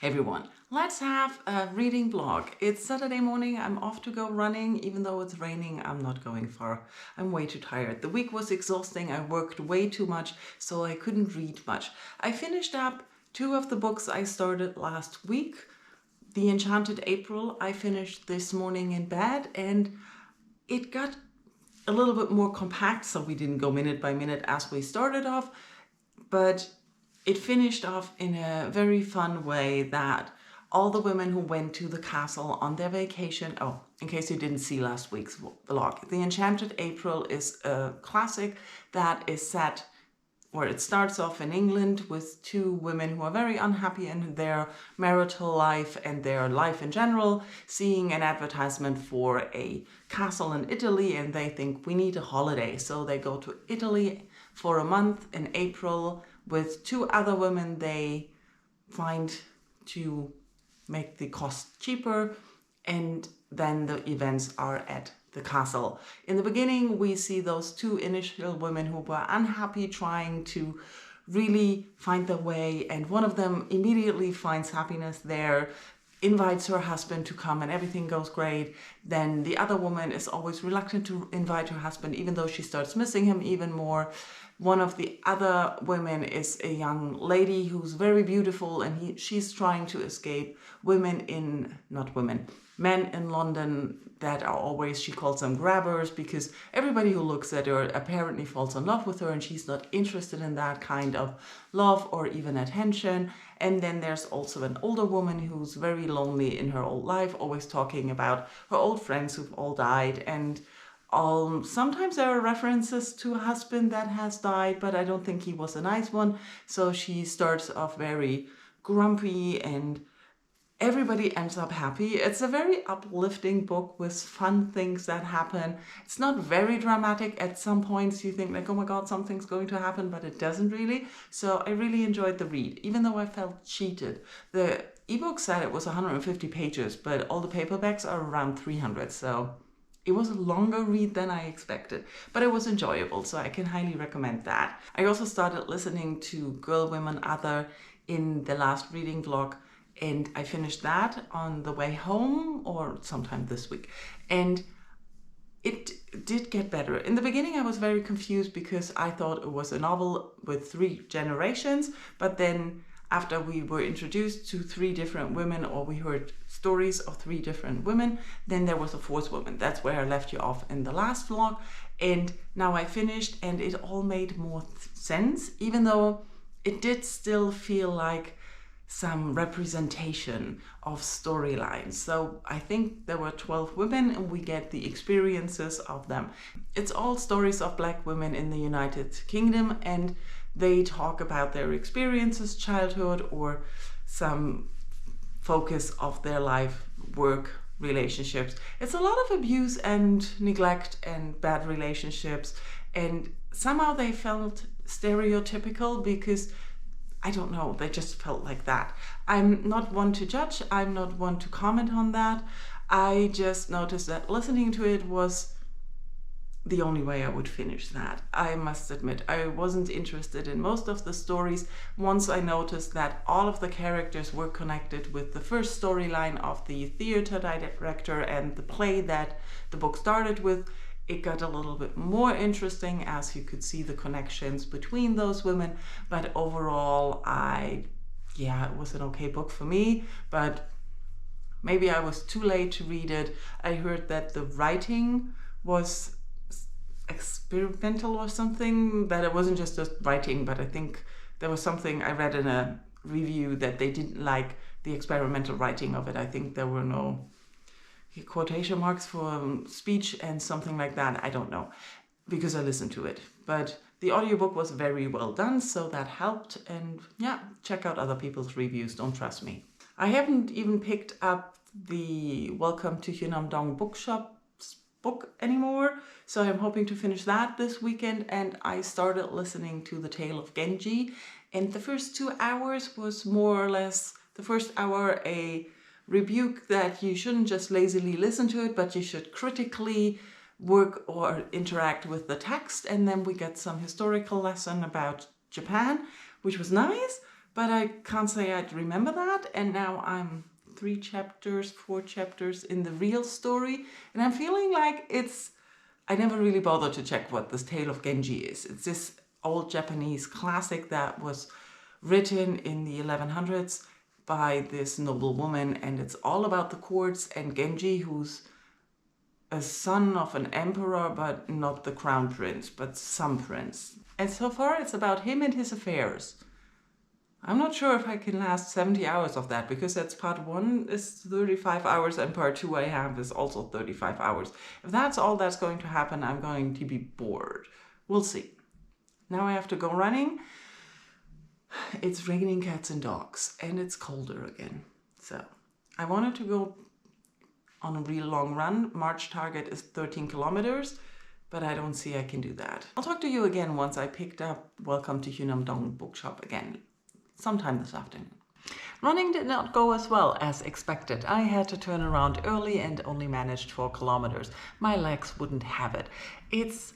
Hey everyone, let's have a reading vlog. It's Saturday morning, I'm off to go running. Even though it's raining, I'm not going far. I'm way too tired. The week was exhausting, I worked way too much, so I couldn't read much. I finished up 2 of the books I started last week. The Enchanted April I finished this morning in bed, and it got a little bit more compact, so we didn't go minute by minute as we started off, but it finished off in a very fun way that all the women who went to the castle on their vacation, oh, in case you didn't see last week's vlog, The Enchanted April is a classic that is set where it starts off in England with 2 women who are very unhappy in their marital life and their life in general, seeing an advertisement for a castle in Italy, and they think we need a holiday. So they go to Italy for a month in April with 2 other women they find to make the cost cheaper, and then the events are at the castle. In the beginning, we see those 2 initial women who were unhappy trying to really find their way, and one of them immediately finds happiness there, invites her husband to come, and everything goes great. Then the other woman is always reluctant to invite her husband, even though she starts missing him even more. One of the other women is a young lady who's very beautiful, and she's trying to escape men in London that are always, she calls them grabbers, because everybody who looks at her apparently falls in love with her, and she's not interested in that kind of love or even attention. And then there's also an older woman who's very lonely in her old life, always talking about her old friends who've all died, and sometimes there are references to a husband that has died, but I don't think he was a nice one. So she starts off very grumpy, and everybody ends up happy. It's a very uplifting book with fun things that happen. It's not very dramatic. At some points you think like, oh my god, something's going to happen, but it doesn't really. So I really enjoyed the read, even though I felt cheated. The ebook said it was 150 pages, but all the paperbacks are around 300, so it was a longer read than I expected, but it was enjoyable, so I can highly recommend that. I also started listening to Girl, Women, Other in the last reading vlog, and I finished that on the way home or sometime this week. And it did get better. In the beginning, I was very confused because I thought it was a novel with 3 generations, but then after we were introduced to 3 different women, or we heard stories of 3 different women, then there was a 4th woman. That's where I left you off in the last vlog. And now I finished, and it all made more sense, even though it did still feel like some representation of storylines. So I think there were 12 women, and we get the experiences of them. It's all stories of Black women in the United Kingdom, and they talk about their experiences, childhood, or some focus of their life, work, relationships. It's a lot of abuse and neglect and bad relationships, and somehow they felt stereotypical because, I don't know, they just felt like that. I'm not one to judge, I'm not one to comment on that. I just noticed that listening to it was the only way I would finish that. I must admit, I wasn't interested in most of the stories. Once I noticed that all of the characters were connected with the first storyline of the theater director and the play that the book started with, it got a little bit more interesting as you could see the connections between those women. But overall, it was an okay book for me, but maybe I was too late to read it. I heard that the writing was experimental or something, that it wasn't just writing, but I think there was something I read in a review that they didn't like the experimental writing of it. I think there were no quotation marks for speech and something like that. I don't know, because I listened to it. But the audiobook was very well done, so that helped. And yeah, check out other people's reviews, don't trust me. I haven't even picked up the Welcome to Hyunam-Dong Bookshop book anymore, so I'm hoping to finish that this weekend. And I started listening to The Tale of Genji, and the first 2 hours was more or less, the first hour, a rebuke that you shouldn't just lazily listen to it, but you should critically work or interact with the text. And then we get some historical lesson about Japan, which was nice, but I can't say I'd remember that. And now I'm 4 chapters in the real story, and I'm feeling like I never really bothered to check what this Tale of Genji is. It's this old Japanese classic that was written in the 1100s by this noble woman, and it's all about the courts and Genji, who's a son of an emperor, but not the crown prince, but some prince. And so far it's about him and his affairs. I'm not sure if I can last 70 hours of that, because that's part 1 is 35 hours and part 2 I have is also 35 hours. If that's all that's going to happen, I'm going to be bored. We'll see. Now I have to go running. It's raining cats and dogs, and it's colder again. So I wanted to go on a real long run. March target is 13 kilometers, but I don't see I can do that. I'll talk to you again once I picked up Welcome to Hyunam-Dong Bookshop again, sometime this afternoon. Running did not go as well as expected. I had to turn around early and only managed 4 kilometers. My legs wouldn't have it. It's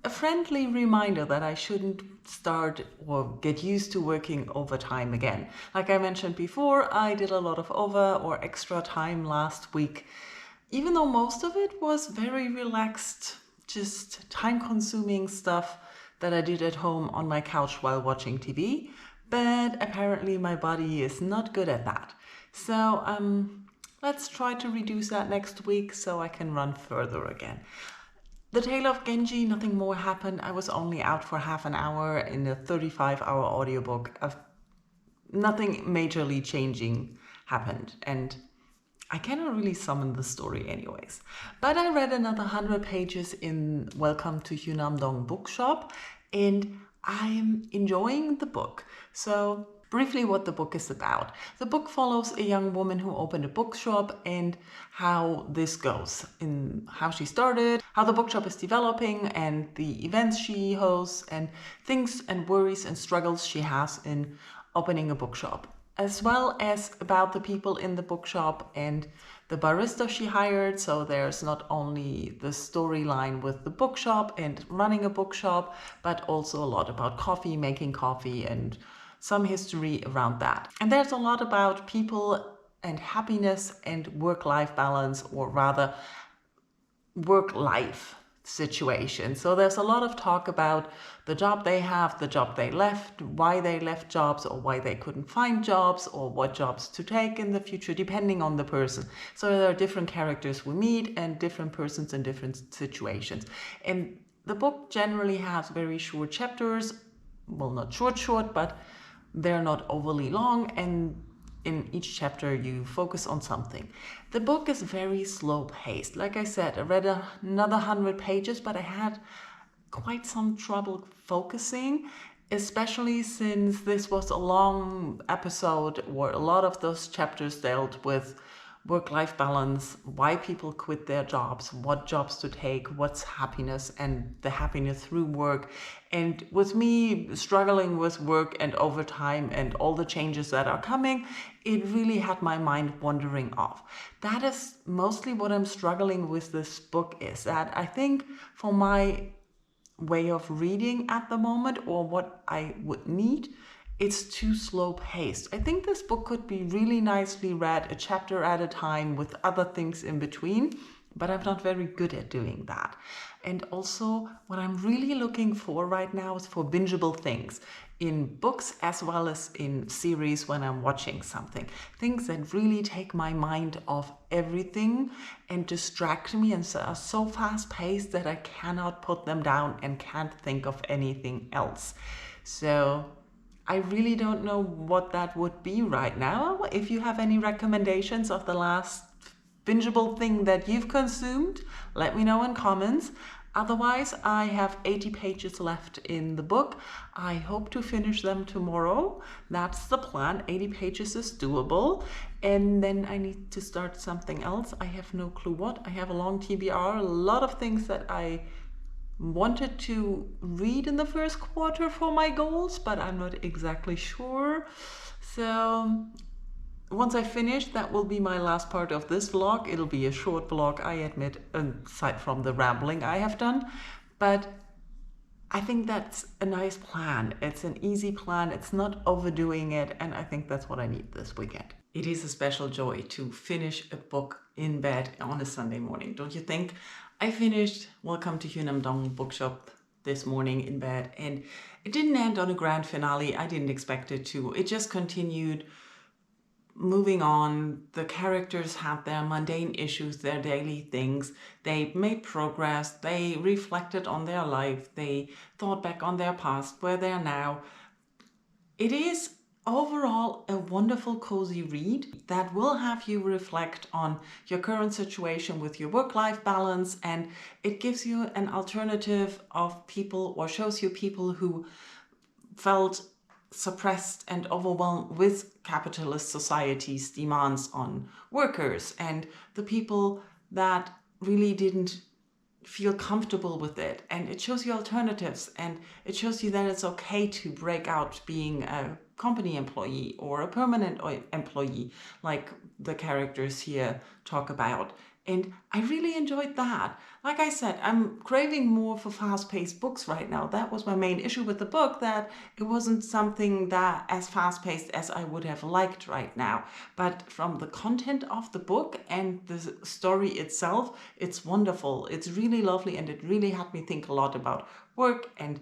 a friendly reminder that I shouldn't start or get used to working overtime again. Like I mentioned before, I did a lot of over or extra time last week, even though most of it was very relaxed, just time-consuming stuff that I did at home on my couch while watching TV. But apparently my body is not good at that. So let's try to reduce that next week so I can run further again. The Tale of Genji, nothing more happened. I was only out for half an hour in a 35-hour audiobook. Nothing majorly changing happened, and I cannot really summon the story anyways. But I read another 100 pages in Welcome to Hyunam-Dong Bookshop, and I'm enjoying the book. So briefly what the book is about. The book follows a young woman who opened a bookshop and how this goes, in how she started, how the bookshop is developing, and the events she hosts, and things and worries and struggles she has in opening a bookshop, as well as about the people in the bookshop and the barista she hired. So there's not only the storyline with the bookshop and running a bookshop, but also a lot about coffee, making coffee, and some history around that. And there's a lot about people and happiness and work-life balance, or rather work-life situation. So there's a lot of talk about the job they have, the job they left, why they left jobs, or why they couldn't find jobs, or what jobs to take in the future, depending on the person. So there are different characters we meet and different persons in different situations. And the book generally has very short chapters. Well, not short, but they're not overly long, and in each chapter you focus on something. The book is very slow paced. Like I said, I read another 100 pages, but I had quite some trouble focusing, especially since this was a long episode where a lot of those chapters dealt with work-life balance, why people quit their jobs, what jobs to take, what's happiness, and the happiness through work. And with me struggling with work and overtime and all the changes that are coming, it really had my mind wandering off. That is mostly what I'm struggling with this book, is that I think for my way of reading at the moment, or what I would need, it's too slow paced. I think this book could be really nicely read a chapter at a time with other things in between, but I'm not very good at doing that. And also what I'm really looking for right now is for bingeable things in books as well as in series when I'm watching something. Things that really take my mind off everything and distract me and are so fast paced that I cannot put them down and can't think of anything else. So I really don't know what that would be right now. If you have any recommendations of the last bingeable thing that you've consumed, let me know in comments. Otherwise, I have 80 pages left in the book. I hope to finish them tomorrow. That's the plan. 80 pages is doable. And then I need to start something else. I have no clue what. I have a long TBR, a lot of things that I wanted to read in the first quarter for my goals, but I'm not exactly sure. So once I finish, that will be my last part of this vlog. It'll be a short vlog, I admit, aside from the rambling I have done. But I think that's a nice plan. It's an easy plan. It's not overdoing it. And I think that's what I need this weekend. It is a special joy to finish a book in bed on a Sunday morning, don't you think? I finished Welcome to Hyunam-Dong Bookshop this morning in bed, and it didn't end on a grand finale. I didn't expect it to. It just continued moving on. The characters had their mundane issues, their daily things. They made progress. They reflected on their life. They thought back on their past, where they're now. It is overall a wonderful, cozy read that will have you reflect on your current situation with your work-life balance, and it gives you an alternative of people, or shows you people who felt suppressed and overwhelmed with capitalist society's demands on workers, and the people that really didn't feel comfortable with it. And it shows you alternatives, and it shows you that it's okay to break out being a company employee or a permanent employee, like the characters here talk about. And I really enjoyed that. Like I said, I'm craving more for fast-paced books right now. That was my main issue with the book, that it wasn't something that as fast-paced as I would have liked right now. But from the content of the book and the story itself, it's wonderful. It's really lovely, and it really had me think a lot about work, and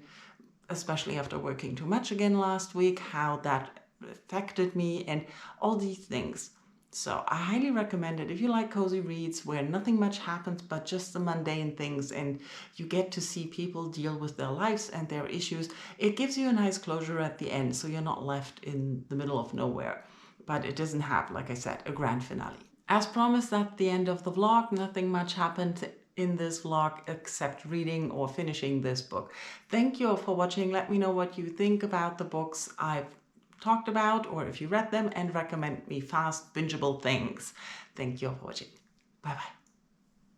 especially after working too much again last week, how that affected me and all these things. So I highly recommend it if you like cozy reads where nothing much happens but just the mundane things, and you get to see people deal with their lives and their issues. It gives you a nice closure at the end, so you're not left in the middle of nowhere. But it doesn't have, like I said, a grand finale. As promised at the end of the vlog, nothing much happened in this vlog except reading or finishing this book. Thank you all for watching. Let me know what you think about the books I've talked about, or if you read them, and recommend me fast bingeable things. Thank you all for watching. Bye bye.